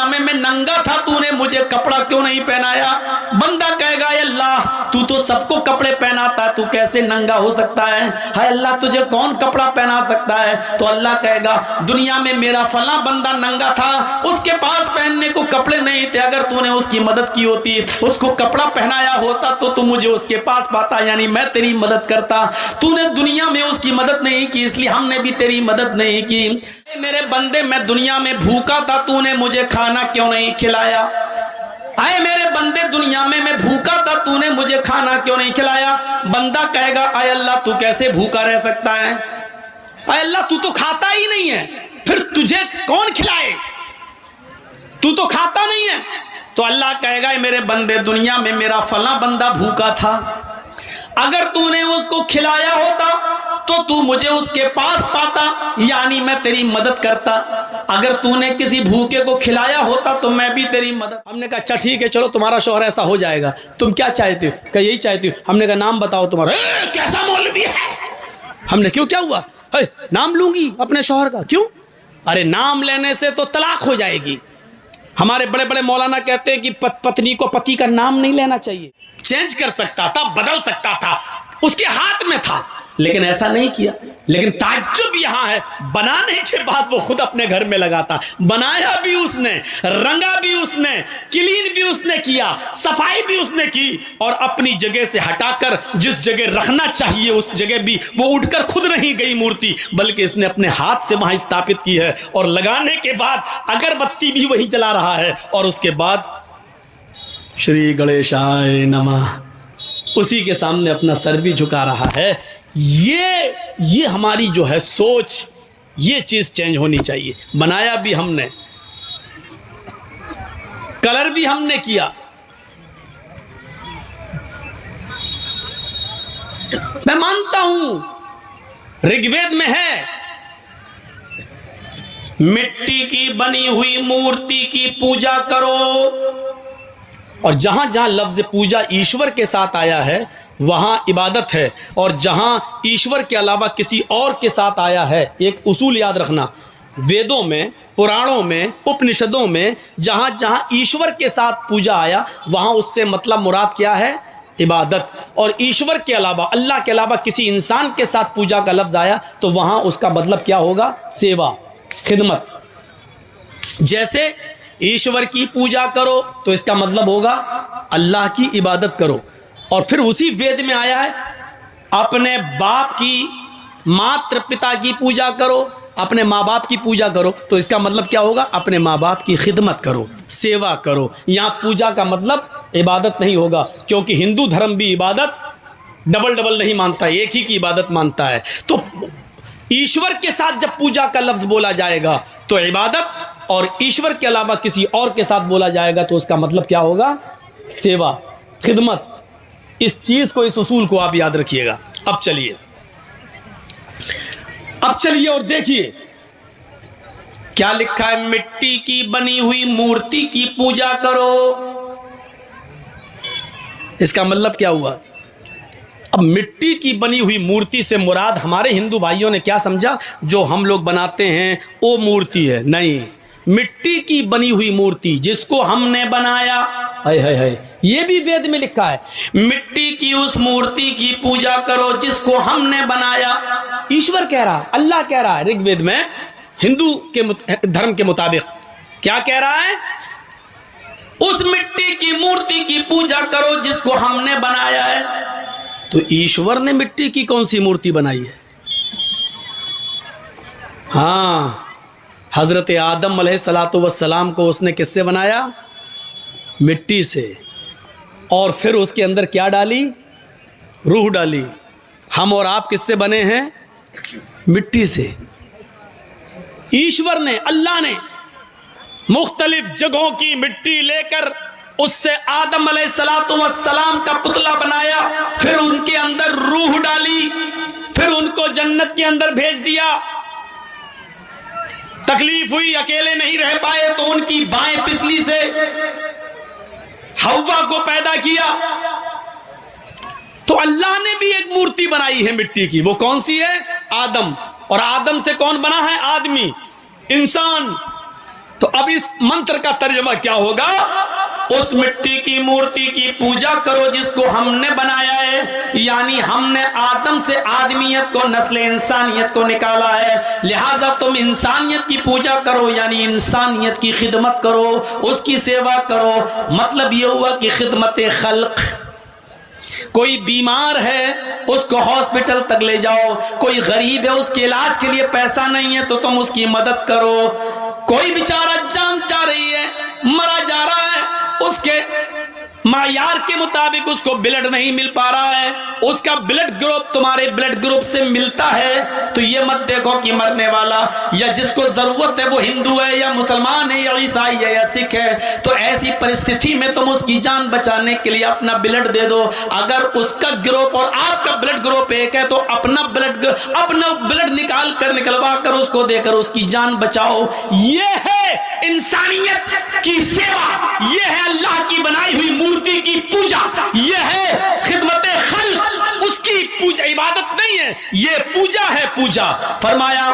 दुनिया में मैं नंगा था, तूने मुझे कपड़ा क्यों नहीं पहनाया? बंदा कहेगा अल्लाह तू तो सबको कपड़े पहनाता, तू कैसे नंगा हो सकता है? हाय अल्लाह तुझे कौन कपड़ा पहना सकता है? तो अल्लाह कहेगा दुनिया में मेरा फला बंदा नंगा था, उसके पास पहनने को कपड़े नहीं थे, अगर तूने उसकी मदद की होती, उसको कपड़ा पहनाया होता तो तू मुझे उसके पास पाता, यानी मैं तेरी मदद करता। तूने दुनिया में उसकी मदद नहीं की, इसलिए हमने भी तेरी मदद नहीं की। मेरे बंदे मैं दुनिया में भूखा था, तूने मुझे खाना क्यों नहीं खिलाया? आए मेरे बंदे दुनिया में मैं भूखा था, तूने मुझे खाना क्यों नहीं खिलाया? बंदा कहेगा आय अल्लाह तू कैसे भूखा रह सकता है? आय अल्लाह तू तो खाता ही नहीं है, फिर तुझे कौन खिलाए? तू तो खाता नहीं है। तो अल्लाह कहेगा मेरे बंदे दुनिया में मेरा फला बंदा भूखा था, अगर तूने उसको खिलाया होता तो तू मुझे उसके पास पाता, यानी मैं तेरी मदद करता। अगर तूने किसी भूखे को खिलाया होता तो मैं भी तेरी मदद। हमने कहा अच्छा ठीक है चलो तुम्हारा शौहर ऐसा हो जाएगा, तुम क्या चाहते हो? क्या यही चाहती हो? हमने कहा नाम बताओ तुम्हारा। कैसा मौलवी है? हमने क्यों क्या हुआ? नाम लूंगी अपने शौहर का। क्यों? अरे नाम लेने से तो तलाक हो जाएगी। हमारे बड़े बड़े मौलाना कहते हैं कि पत्नी को पति का नाम नहीं लेना चाहिए। चेंज कर सकता था, बदल सकता था, उसके हाथ में था, लेकिन ऐसा नहीं किया। लेकिन ताज्जुब यहां है, बनाने के बाद वो खुद अपने घर में लगाता। बनाया भी उसने, रंगा भी उसने, क्लीन भी उसने किया, सफाई भी उसने की, और अपनी जगह से हटाकर जिस जगह रखना चाहिए उस जगह भी वो उठकर खुद नहीं गई मूर्ति, बल्कि इसने अपने हाथ से वहां स्थापित की है। और लगाने के बाद अगरबत्ती भी वही जला रहा है, और उसके बाद श्री गणेशाय नमः उसी के सामने अपना सर भी झुका रहा है। ये हमारी जो है सोच, ये चीज चेंज होनी चाहिए। बनाया भी हमने, कलर भी हमने किया। मैं मानता हूं ऋग्वेद में है मिट्टी की बनी हुई मूर्ति की पूजा करो, और जहां जहां लफ्ज पूजा ईश्वर के साथ आया है वहां इबादत है, और जहां ईश्वर के अलावा किसी और के साथ आया है, एक उसूल याद रखना, वेदों में, पुराणों में, उपनिषदों में जहां जहां ईश्वर के साथ पूजा आया वहां उससे मतलब मुराद क्या है? इबादत। और ईश्वर के अलावा, अल्लाह के अलावा किसी इंसान के साथ पूजा का लफ्ज आया तो वहां उसका मतलब क्या होगा? सेवा, खिदमत। जैसे ईश्वर की पूजा करो तो इसका मतलब होगा अल्लाह की इबादत करो। और फिर उसी वेद में आया है अपने बाप की, मात्र पिता की पूजा करो, अपने माँ बाप की पूजा करो, तो इसका मतलब क्या होगा? अपने माँ बाप की खिदमत करो, सेवा करो। यहाँ पूजा का मतलब इबादत नहीं होगा, क्योंकि हिंदू धर्म भी इबादत डबल डबल नहीं मानता, एक ही की इबादत मानता है। तो ईश्वर के साथ जब पूजा का लफ्ज बोला जाएगा तो इबादत, और ईश्वर के अलावा किसी और के साथ बोला जाएगा तो उसका मतलब क्या होगा? सेवा, खिदमत। इस चीज को, इस उसूल को आप याद रखिएगा। अब चलिए और देखिए क्या लिखा है, मिट्टी की बनी हुई मूर्ति की पूजा करो। इसका मतलब क्या हुआ? अब मिट्टी की बनी हुई मूर्ति से मुराद हमारे हिंदू भाइयों ने क्या समझा? जो हम लोग बनाते हैं वो मूर्ति है। नहीं, मिट्टी की बनी हुई मूर्ति जिसको हमने बनाया, हाय हाय हाय, ये भी वेद में लिखा है, मिट्टी की उस मूर्ति की पूजा करो जिसको हमने बनाया। ईश्वर कह रहा, अल्लाह कह रहा है ऋग्वेद में, हिंदू के धर्म के मुताबिक क्या कह रहा है? उस मिट्टी की मूर्ति की पूजा करो जिसको हमने बनाया है। तो ईश्वर ने मिट्टी की कौन सी मूर्ति बनाई है? हाँ, हजरत आदम अलैहिस्सलातु वस्सलाम को उसने किससे बनाया? मिट्टी से। और फिर उसके अंदर क्या डाली? रूह डाली। हम और आप किससे बने हैं? मिट्टी से। ईश्वर ने, अल्लाह ने मुख्तलिफ जगहों की मिट्टी लेकर उससे आदम अलैहिस्सलातु वस्सलाम का पुतला बनाया, फिर उनके अंदर रूह डाली, फिर उनको जन्नत के अंदर भेज दिया। तकलीफ हुई, अकेले नहीं रह पाए तो उनकी बाएं पिछली से हव्वा को पैदा किया। तो अल्लाह ने भी एक मूर्ति बनाई है मिट्टी की। वो कौन सी है? आदम। और आदम से कौन बना है? आदमी, इंसान। तो अब अब इस मंत्र का तर्जुमा क्या होगा? उस मिट्टी की मूर्ति की पूजा करो जिसको हमने बनाया है, यानी हमने आदम से आदमियत को, नस्ल इंसानियत को निकाला है, लिहाजा तुम इंसानियत की पूजा करो, यानी इंसानियत की खिदमत करो, उसकी सेवा करो। मतलब ये हुआ कि खिदमत खल्क। कोई बीमार है उसको हॉस्पिटल तक ले जाओ, कोई गरीब है उसके इलाज के लिए पैसा नहीं है तो तुम उसकी मदद करो, कोई बेचारा जान जा रही है, मरा जा रहा है, उसके मायार के मुताबिक उसको ब्लड नहीं मिल पा रहा है, उसका ब्लड ग्रुप तुम्हारे ब्लड ग्रुप से मिलता है, तो ये मत देखो कि मरने वाला या जिसको जरूरत है वो हिंदू है या मुसलमान है या ईसाई है या सिख है, तो ऐसी परिस्थिति में तुम उसकी जान बचाने के लिए अपना ब्लड दे दो। अगर उसका ग्रुप और आपका ब्लड ग्रुप एक है तो अपना ब्लड निकलवा कर उसको देकर उसकी जान बचाओ। ये है इंसानियत की सेवा, ये है अल्लाह की बनाई हुई मूर्ति की पूजा, ये है खिदमत खल्क। उसकी पूजा इबादत नहीं है, ये पूजा है। पूजा फरमाया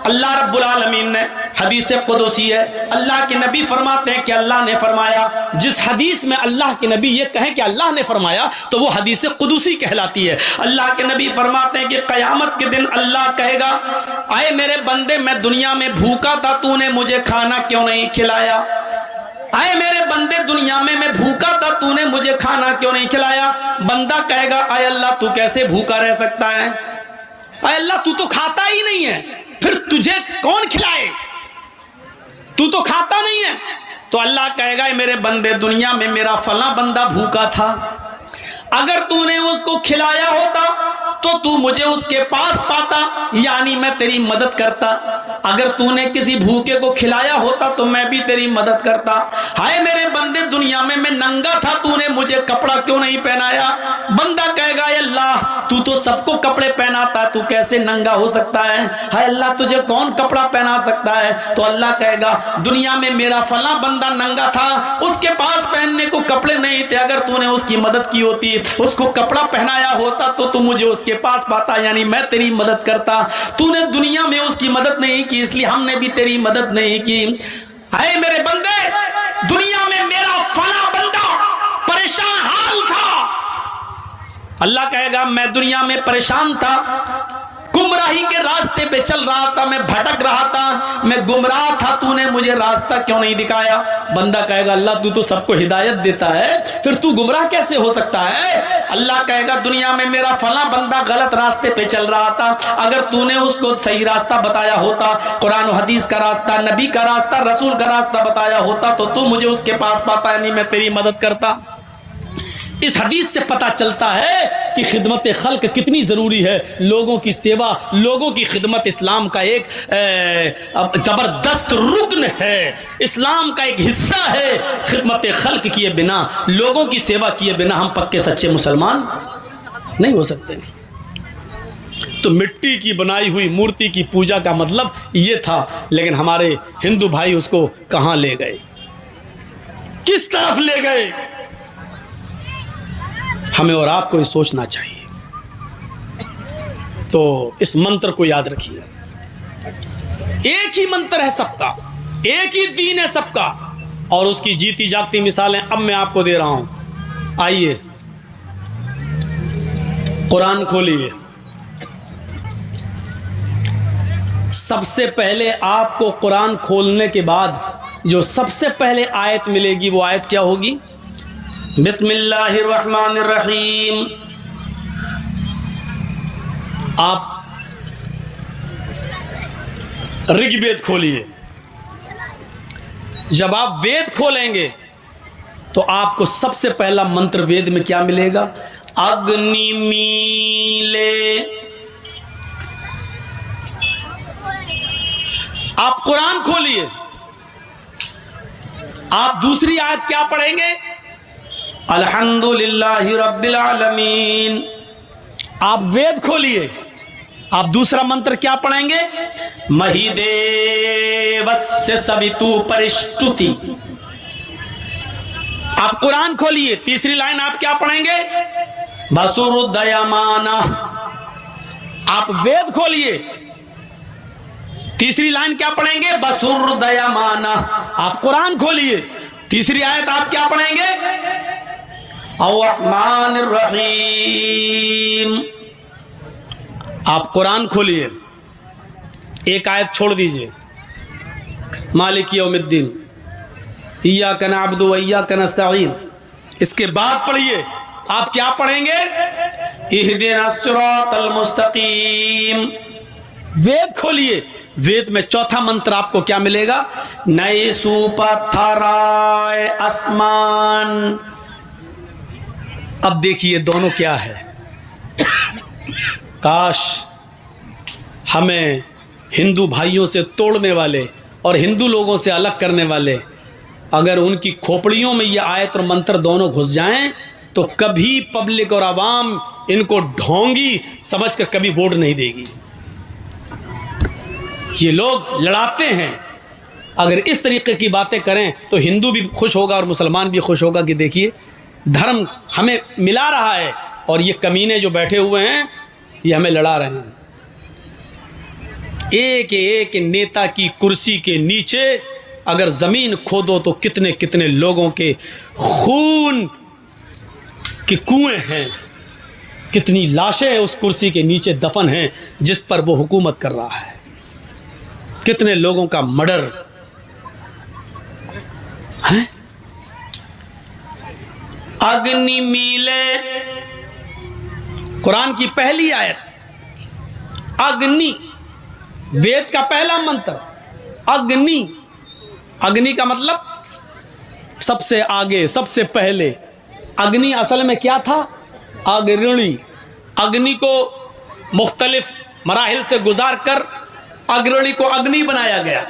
अल्लाह रब्बुल आलमीन ने, हदीस कुदसी है, अल्लाह के नबी फरमाते हैं कि अल्लाह ने फरमाया। जिस हदीस में अल्लाह के नबी ये कहें कि अल्लाह ने फरमाया तो वो हदीस कुदसी कहलाती है। अल्लाह के नबी फरमाते हैं कि क़यामत के दिन अल्लाह कहेगा, आए मेरे बंदे, मैं दुनिया में भूखा था, तूने मुझे खाना क्यों नहीं खिलाया? आए मेरे बंदे, दुनिया में मैं भूखा था, तूने मुझे खाना क्यों नहीं खिलाया? बंदा कहेगा, आए अल्लाह तू कैसे भूखा रह सकता है? आए अल्लाह तू तो खाता ही नहीं है, फिर तुझे कौन खिलाए? तू तो खाता नहीं है। तो अल्लाह कहेगा, मेरे बंदे, दुनिया में मेरा फला बंदा भूखा था, अगर तूने उसको खिलाया होता तो तू मुझे उसके पास पाता, यानी मैं तेरी मदद करता। अगर तूने किसी भूखे को खिलाया होता तो मैं भी तेरी मदद करता। हाय मेरे बंदे, दुनिया में मैं नंगा था, तूने मुझे कपड़ा क्यों नहीं पहनाया? बंदा कहेगा, अल्लाह तू तो सबको कपड़े पहनाता, तू कैसे नंगा हो सकता है? हाय अल्लाह तुझे कौन कपड़ा पहना सकता है? तो अल्लाह कहेगा, दुनिया में मेरा फला बंदा नंगा था, उसके पास पहनने को कपड़े नहीं थे, अगर तूने उसकी मदद की होती, उसको कपड़ा पहनाया होता तो तू मुझे उसके पास पाता, यानी मैं तेरी मदद करता। तूने दुनिया में उसकी मदद नहीं की, इसलिए हमने भी तेरी मदद नहीं की। हाय मेरे बंदे, दुनिया में मेरा फला बंदा परेशान हाल था, अल्लाह कहेगा मैं दुनिया में परेशान था, गुमराही के रास्ते पे चल रहा था, मैं भटक रहा था, मैं गुमराह था, तूने मुझे रास्ता क्यों नहीं दिखाया? बंदा कहेगा, अल्लाह तू तो सबको हिदायत देता है, फिर तू गुमराह कैसे हो सकता है? अल्लाह कहेगा, दुनिया में मेरा फला बंदा गलत रास्ते पे चल रहा था, अगर तूने उसको सही रास्ता बताया होता, कुरान और हदीस का रास्ता, नबी का रास्ता, रसूल का रास्ता बताया होता तो तू मुझे उसके पास पाता, यानी मैं तेरी मदद करता। इस हदीस से पता चलता है कि खिदमत खल्क कितनी ज़रूरी है। लोगों की सेवा, लोगों की खिदमत इस्लाम का एक ज़बरदस्त रुकन है, इस्लाम का एक हिस्सा है। खिदमत खल्क किए बिना, लोगों की सेवा किए बिना हम पक्के सच्चे मुसलमान नहीं हो सकते। तो मिट्टी की बनाई हुई मूर्ति की पूजा का मतलब ये था, लेकिन हमारे हिंदू भाई उसको कहाँ ले गए, किस तरफ ले गए? हमें और आपको ये सोचना चाहिए। तो इस मंत्र को याद रखिए, एक ही मंत्र है सबका, एक ही दीन है सबका, और उसकी जीती जागती मिसालें अब मैं आपको दे रहा हूं। आइए कुरान खोलिए, सबसे पहले आपको कुरान खोलने के बाद जो सबसे पहले आयत मिलेगी वो आयत क्या होगी? बिस्मिल्लाहिर्रहमानिर्रहीम। आप ऋग्वेद खोलिए। जब आप वेद खोलेंगे तो आपको सबसे पहला मंत्र वेद में क्या मिलेगा? अग्निमीले। आप कुरान खोलिए, आप दूसरी आयत क्या पढ़ेंगे? अल्हम्दुलिल्लाहि रब्बिल आलमीन। आप वेद खोलिए, आप दूसरा मंत्र क्या पढ़ेंगे? महिदेवस्य सवितु परिष्टुति। आप कुरान खोलिए, तीसरी लाइन आप क्या पढ़ेंगे? वसुरुदयमाना। आप वेद खोलिए, तीसरी लाइन क्या पढ़ेंगे? बसुरदयमाना। आप कुरान खोलिए, तीसरी आयत आप क्या पढ़ेंगे? अर्रहमानिर रहीम। आप कुरान खोलिए, एक आयत छोड़ दीजिए, मालिक यौमिद्दीन, इय्याका नअबुदु व इय्याका नस्तईन। इसके बाद पढ़िए, आप क्या पढ़ेंगे? इहदिनस सिरातल मुस्तकीम। वेद खोलिए, वेद में चौथा मंत्र आपको क्या मिलेगा? नए सुपथराय आसमान। अब देखिए दोनों क्या है। काश हमें हिंदू भाइयों से तोड़ने वाले और हिंदू लोगों से अलग करने वाले, अगर उनकी खोपड़ियों में ये आयत और मंत्र दोनों घुस जाएं तो कभी पब्लिक और आवाम इनको ढोंगी समझकर कभी वोट नहीं देगी। ये लोग लड़ाते हैं, अगर इस तरीके की बातें करें तो हिंदू भी खुश होगा और मुसलमान भी खुश होगा कि देखिए धर्म हमें मिला रहा है और ये कमीने जो बैठे हुए हैं ये हमें लड़ा रहे हैं। एक एक नेता की कुर्सी के नीचे अगर ज़मीन खोदो तो कितने कितने लोगों के खून के कुएं हैं, कितनी लाशें उस कुर्सी के नीचे दफन हैं जिस पर वो हुकूमत कर रहा है, कितने लोगों का मर्डर है। अग्नि मीले, कुरान की पहली आयत, अग्नि, वेद का पहला मंत्र अग्नि। अग्नि का मतलब सबसे आगे, सबसे पहले। अग्नि असल में क्या था? अग्रणी। अग्नि को मुख्तलिफ मराहिल से गुजार कर अग्रणी को अग्नि बनाया गया।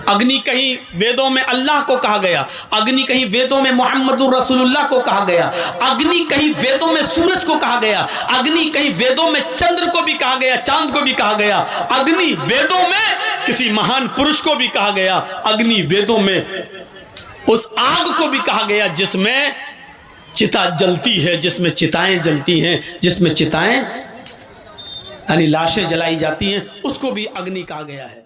अग्नि कहीं वेदों में अल्लाह को कहा गया, अग्नि कहीं वेदों में मोहम्मदुर रसूलुल्लाह को कहा गया, अग्नि कहीं वेदों में सूरज को कहा गया, अग्नि कहीं वेदों में चंद्र को भी कहा गया, चांद को भी कहा गया, अग्नि वेदों में किसी महान पुरुष को भी कहा गया, अग्नि वेदों में उस आग को भी कहा गया जिसमें चिता जलती है, जिसमें चिताएं जलती हैं, जिसमें चिताएं यानी लाशें जलाई जाती हैं, उसको भी अग्नि कहा गया है।